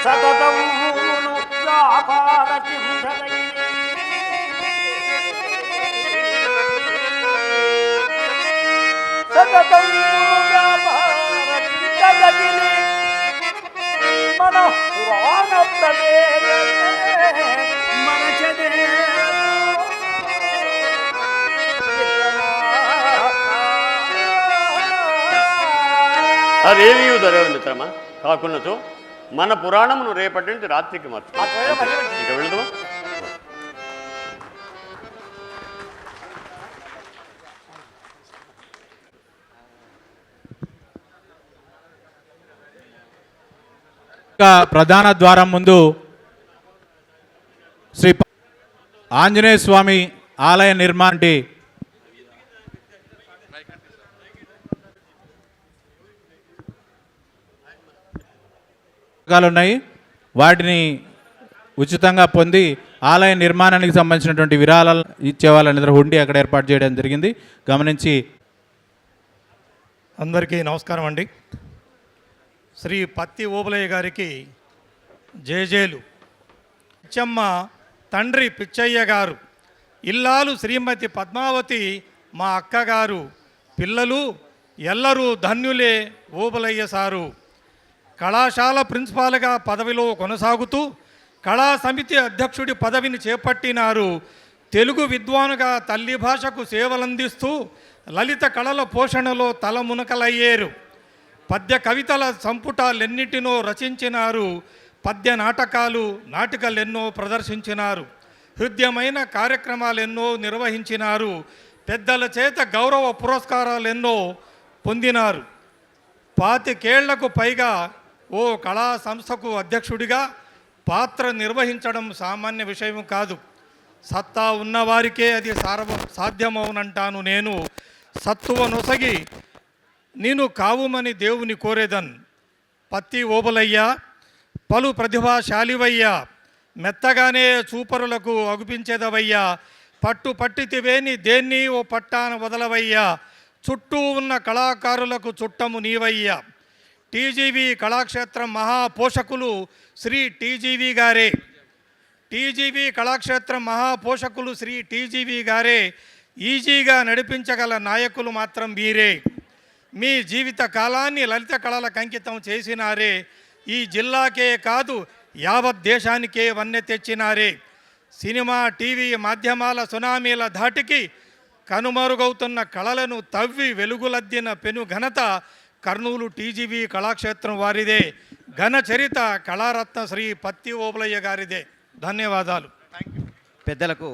సతతమును వ్యాపార చింతనై మన పురాణ అదేమీ జరగదు మిత్రమా. కాకున్నచో మన పురాణమును రేపటి నుంచి రాత్రికి మార్చు. ఇక వెళుదామా? ప్రధాన ద్వారం ముందు శ్రీ ఆంజనేయ స్వామి ఆలయ నిర్మాణానికి ఉన్నాయి. వాటిని ఉచితంగా పొంది ఆలయ నిర్మాణానికి సంబంధించినటువంటి విరాళాలు ఇచ్చే వాళ్ళందరూ హుండీ అక్కడ ఏర్పాటు చేయడం జరిగింది. గమనించి అందరికీ నమస్కారం అండి. శ్రీ పత్తి ఓబులయ్య గారికి జేజేలు. పిచ్చమ్మ తండ్రి పిచ్చయ్య గారు, ఇల్లాలు శ్రీమతి పద్మావతి మా అక్కగారు, పిల్లలు ఎల్లరూ ధన్యులే ఓబులయ్య సారు. కళాశాల ప్రిన్సిపాల్గా పదవిలో కొనసాగుతూ కళా సమితి అధ్యక్షుడి పదవిని చేపట్టినారు. తెలుగు విద్వానుగా తల్లి భాషకు సేవలందిస్తూ లలిత కళల పోషణలో తలమునకలయ్యేరు. పద్య కవితల సంపుటాలెన్నిటినో రచించినారు. పద్య నాటకాలు నాటికలెన్నో ప్రదర్శించినారు. హృద్యమైన కార్యక్రమాలెన్నో నిర్వహించినారు. పెద్దల చేత గౌరవ పురస్కారాలెన్నో పొందినారు. 25 ఏళ్లకు పైగా ఓ కళా సంస్థకు అధ్యక్షుడిగా పాత్ర నిర్వహించడం సామాన్య విషయం కాదు. సత్తా ఉన్నవారికే అది సాధ్యమవునంటాను నేను. సత్తువ నొసగి నేను కావుమని దేవుని కోరేదన్. పత్తి ఓబులయ్య పలు ప్రతిభాశాలివయ్యా, మెత్తగానే చూపరులకు అగుపించేదవయ్యా. పట్టు పట్టితివేని దేన్ని ఓ పట్టాన వదలవయ్యా. చుట్టూ ఉన్న కళాకారులకు చుట్టము నీవయ్యా. టీజీవీ కళాక్షేత్రం మహాపోషకులు శ్రీ టీజీవీ గారే. టీజీవీ కళాక్షేత్రం మహాపోషకులు శ్రీ టీజీవీ గారే. ఈజీగా నడిపించగల నాయకులు మాత్రం మీరే. మీ జీవిత కాలాన్ని లలిత కళలకు అంకితం చేసినారే. ఈ జిల్లాకే కాదు యావత్ దేశానికే వన్నె తెచ్చినారే. సినిమా టీవీ మాధ్యమాల సునామీల ధాటికి కనుమరుగవుతున్న కళలను తవ్వి వెలుగులద్దిన పెను ఘనత కర్నూలు టీజీవీ కళాక్షేత్రం వారిదే. ఘన చరిత కళారత్న శ్రీ పత్తి ఓబులయ్య గారిదే. ధన్యవాదాలు. పెద్దలకు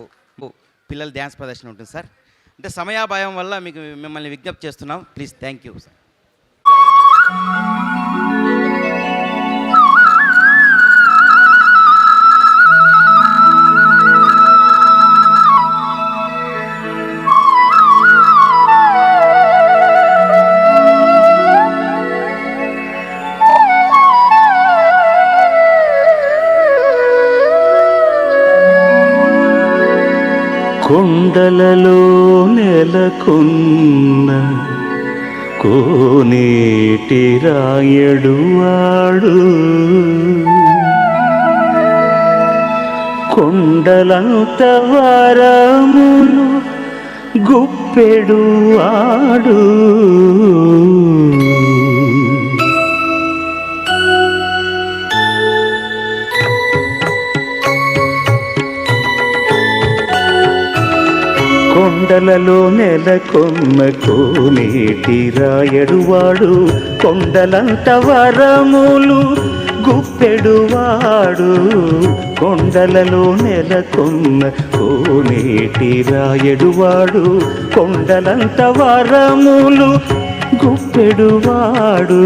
పిల్లల డ్యాన్స్ ప్రదర్శన ఉంటుంది సార్. అంటే సమయాభావం వల్ల మీకు మిమ్మల్ని విజ్ఞప్తి చేస్తున్నాం. Please, thank you sir. కొండలలో నెలకొన్న కోనేటి రాయడు వాడు, కొండలంత వరములు గుప్పెడు వాడు, కొండలలో నెలకొన్న కోనేటి రాయడువాడు, కొండలంత వరములు గుప్పెడువాడు, కొండలలో నెలకొన్న కోనేటి రాయడువాడు, కొండలంత వరములు గుప్పెడువాడు,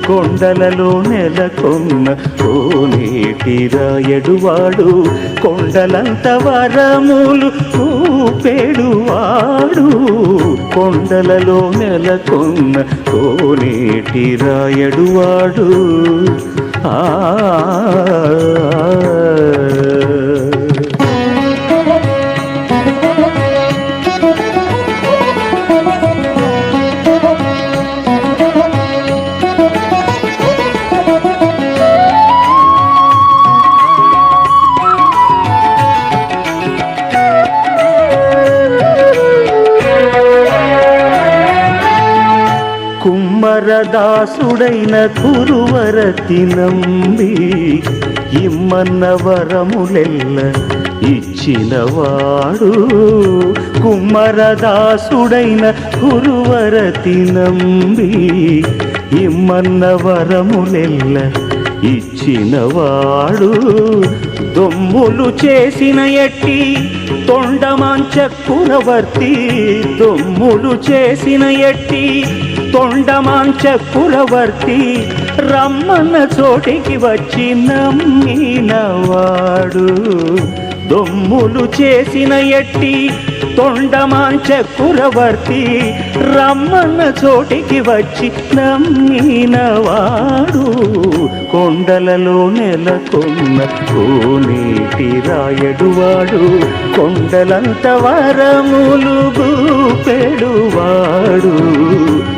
కొండలలో నెలకొన్న కోనేటి రాయడువాడు, కొండలంత వరములు గుప్పెడువాడు, కొండలలో నెలకొన్న కోనేటి రాయడువాడు. ఆ కుమ్మరదాసుడైన కురువరతి నంబి ఇమ్మన్న వరములెల్ల ఇచ్చినవాడు, కుమ్మరదాసుడైన కురువరతి నంబి ఇమ్మన్న వరములెల్ల ఇచ్చినవాడు, దొమ్ములు చేసిన ఎట్టి తొండమాంచ కురవర్తి, దొమ్ములు చేసిన ఎట్టి తొండమాంచ కురవర్తి, రమ్మన్న చోటికి వచ్చి నమ్మినవాడు, దొమ్ములు చేసిన ఎట్టి తొండమాంచ కురవర్తి, రమ్మన్న చోటికి వచ్చి నమ్మినవాడు, కొండలలో నెలకొన్న కోనేటి రాయడువాడు, కొండలంత వరములు గుప్పెడువాడు,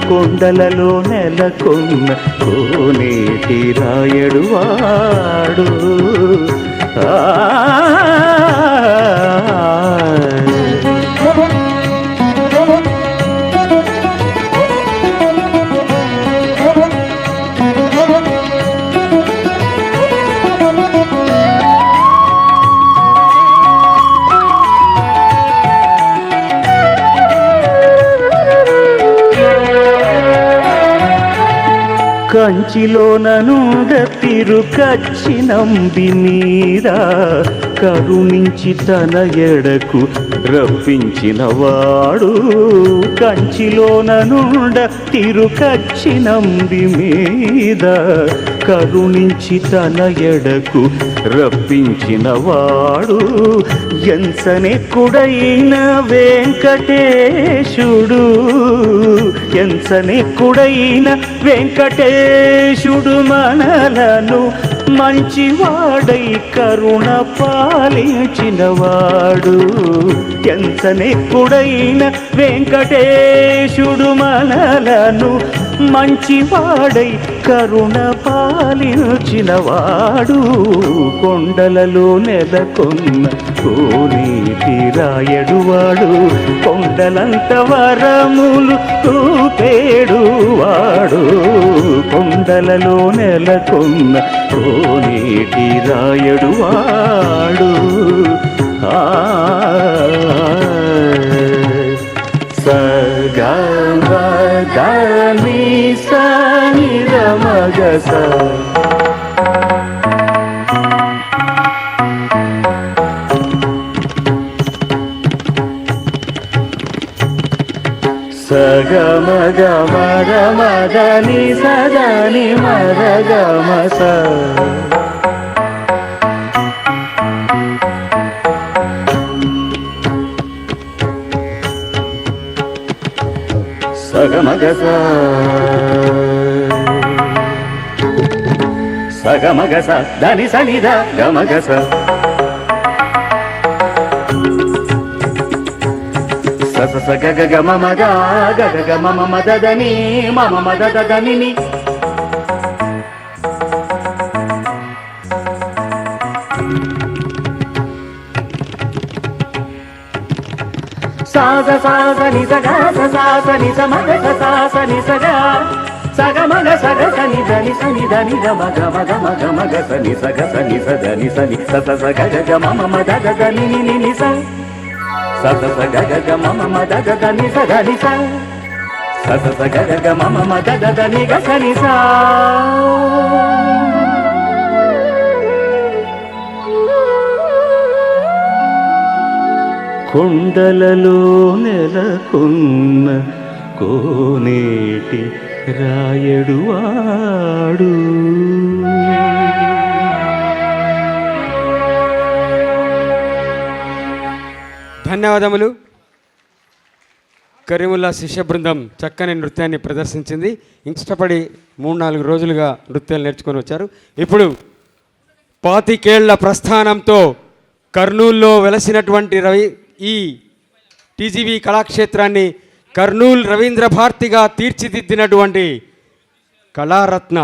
కొండలలో నెలకొన్న కోనేటి రాయడువాడు. కంచిలోన నుండ తిరుకచ్చి నంబి మీద కరుణించి తన ఎడకు రప్పించినవాడు, కంచిలోన నుండ తిరుకచ్చి నంబి మీద కరుణించి తన ఎడకు రప్పించినవాడు, ఎంచనెక్కుడైన వెంకటేశుడు, ఎంచనెక్కుడైన వెంకటేశుడు మనలను మంచివాడై కరుణ పాలించినవాడు, ఎంచనెక్కుడైన వెంకటేశుడు మనలను మంచివాడై కరుణ పాలించినవాడు, కొండలలో నెలకొన్న కోనేటి రాయడువాడు, కొండలంత వరములు చూపేడువాడు, కొండలలో నెలకొన్న కోనేటి రాయడువాడు. సగమగని సనిరమగస సగమగ మగ మదని సదని మరగమ స సగమగ సగమగ స దని సనిద గమగ స స గగ గ మమ గ గగ గ మమ మదని మమ మదని సాగ సాగ ని సగ స ని సమగ స ని సగ సగ మగ సగ సని దని గమ గమ గమ గమ గ సని సగ సని సదని సని స స గ గ మమ మద దని ని ని స స స గ గ మమ మద దని స దని స స స గ గ మమ మద దని గ సని స కొండలలో నెలకొన్న కోనేటి రాయడు వాడు ధన్యవాదములు. కరీముల్లా శిష్య బృందం చక్కని నృత్యాన్ని ప్రదర్శించింది. ఇష్టపడి 3-4 రోజులుగా నృత్యాలు నేర్చుకొని వచ్చారు. ఇప్పుడు 25 ఏళ్ల ప్రస్థానంతో కర్నూలులో వెలసినటువంటి ఈ టీజీవీ కళాక్షేత్రాన్ని కర్నూలు రవీంద్ర భారతిగా తీర్చిదిద్దినటువంటి కళారత్న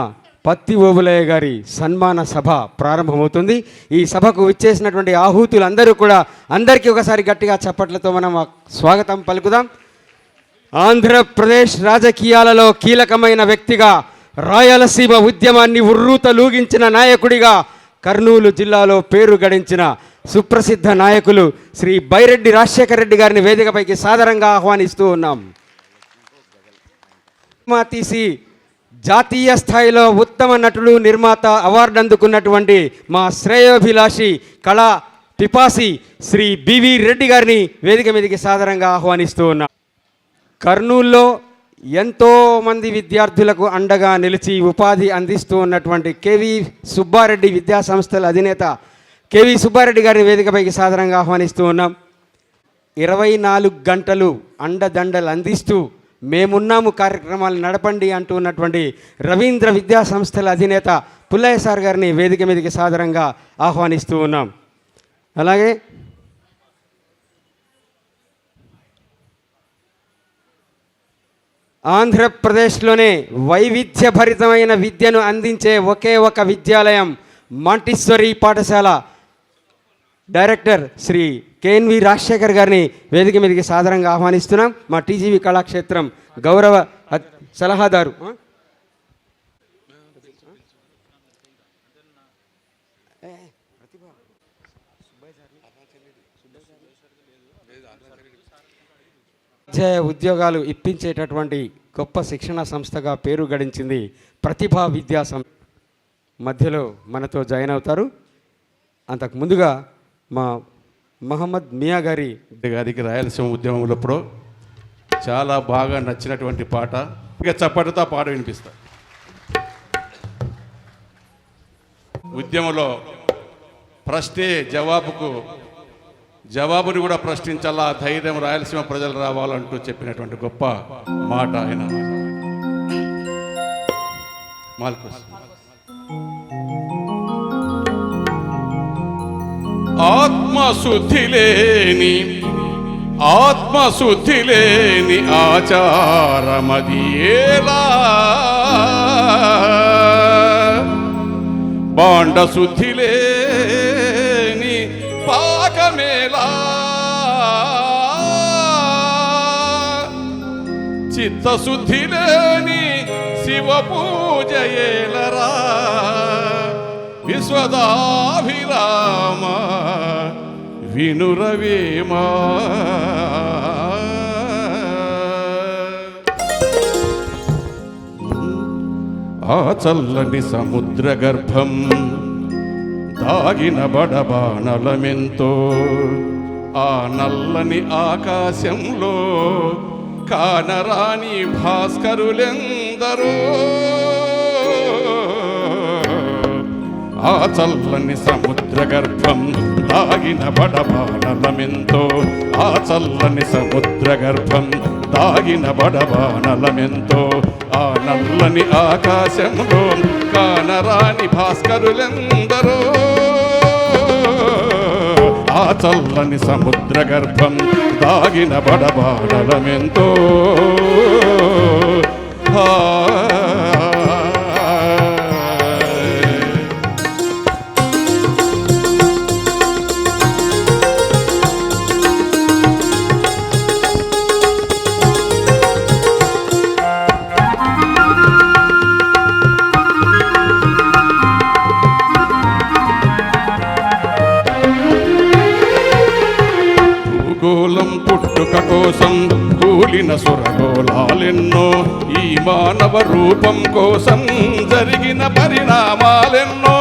పత్తి ఓబులయ్య గారి సన్మాన సభ ప్రారంభమవుతుంది. ఈ సభకు విచ్చేసినటువంటి ఆహూతులందరూ కూడా అందరికీ ఒకసారి గట్టిగా చప్పట్లతో మనం స్వాగతం పలుకుదాం. ఆంధ్రప్రదేశ్ రాజకీయాలలో కీలకమైన వ్యక్తిగా, రాయలసీమ ఉద్యమాన్ని ఉర్రూతలూగించిన నాయకుడిగా, కర్నూలు జిల్లాలో పేరు గడించిన సుప్రసిద్ధ నాయకులు శ్రీ బైరెడ్డి రాజశేఖర రెడ్డి గారిని వేదికపైకి సాదరంగా ఆహ్వానిస్తూ ఉన్నాం. తీసి జాతీయ స్థాయిలో ఉత్తమ నటుడు నిర్మాత అవార్డు అందుకున్నటువంటి మా శ్రేయోభిలాషి కళా పిపాసి శ్రీ బివి రెడ్డి గారిని వేదిక మీదకి సాదరంగా ఆహ్వానిస్తూ ఉన్నాం. కర్నూలులో ఎంతోమంది విద్యార్థులకు అండగా నిలిచి ఉపాధి అందిస్తూ ఉన్నటువంటి కేవి సుబ్బారెడ్డి విద్యా సంస్థల అధినేత కేవి సుబ్బారెడ్డి గారిని వేదికపైకి సాదరంగా ఆహ్వానిస్తూ ఉన్నాం. 24 గంటలు అండదండలు అందిస్తూ మేమున్నాము కార్యక్రమాలు నడపండి అంటూ ఉన్నటువంటి రవీంద్ర విద్యా సంస్థల అధినేత పుల్లయ్య సార్ గారిని వేదిక మీదకి సాదరంగా ఆహ్వానిస్తూ ఉన్నాం. అలాగే ఆంధ్రప్రదేశ్లోనే వైవిధ్యభరితమైన విద్యను అందించే ఒకే ఒక విద్యాలయం మాంటిస్సోరీ పాఠశాల డైరెక్టర్ శ్రీ కేఎన్వి రాజశేఖర్ గారిని వేదిక మీదకి సాదరంగా ఆహ్వానిస్తున్నాం. మా టీజీవీ కళాక్షేత్రం గౌరవ సలహాదారు ఉద్యోగాలు ఇప్పించేటటువంటి గొప్ప శిక్షణ సంస్థగా పేరు గడించింది ప్రతిభా విద్యా మధ్యలో మనతో జాయిన్ అవుతారు. అంతకు ముందుగా మా మహమ్మద్ మియా గారికి రాయలసీమ ఉద్యమంలో చాలా బాగా నచ్చినటువంటి పాట, ఇక చప్పటితో పాట వినిపిస్తా. ఉద్యమంలో ప్రశ్నే జవాబుని కూడా ప్రశ్నించాలా, ధైర్యం రాయలసీమ ప్రజలు రావాలంటూ చెప్పినటువంటి గొప్ప మాట ఆయన. ఆత్మశుద్ధి లేని ఆచారమదియేలా, బాండ శుద్ధి లేని పాకమేలా, చిత్తశుద్ధి లేని శివ పూజయేలరా, విశ్వదాభిరామ వినురవేమా. ఆ చల్లని సముద్ర గర్భం దాగిన బడబానలమెంతో, ఆ నల్లని ఆకాశంలో కానరాని భాస్కరులెందరో ఆ చల్లని సముద్ర గర్భం దాగిన బడబానలమెంతో ఆ చల్లని సముద్ర గర్భం దాగిన బడబానలమెంతో ఆ నల్లని ఆకాశంలో కానరాని భాస్కరులెందరో ఆ చల్లని సముద్ర గర్భం దాగిన బడబానలమెంతో గోళం పుట్టుక కోసం కూలిన సురగోళాలెన్నో ఈ మానవ రూపం కోసం జరిగిన పరిణామాలెన్నో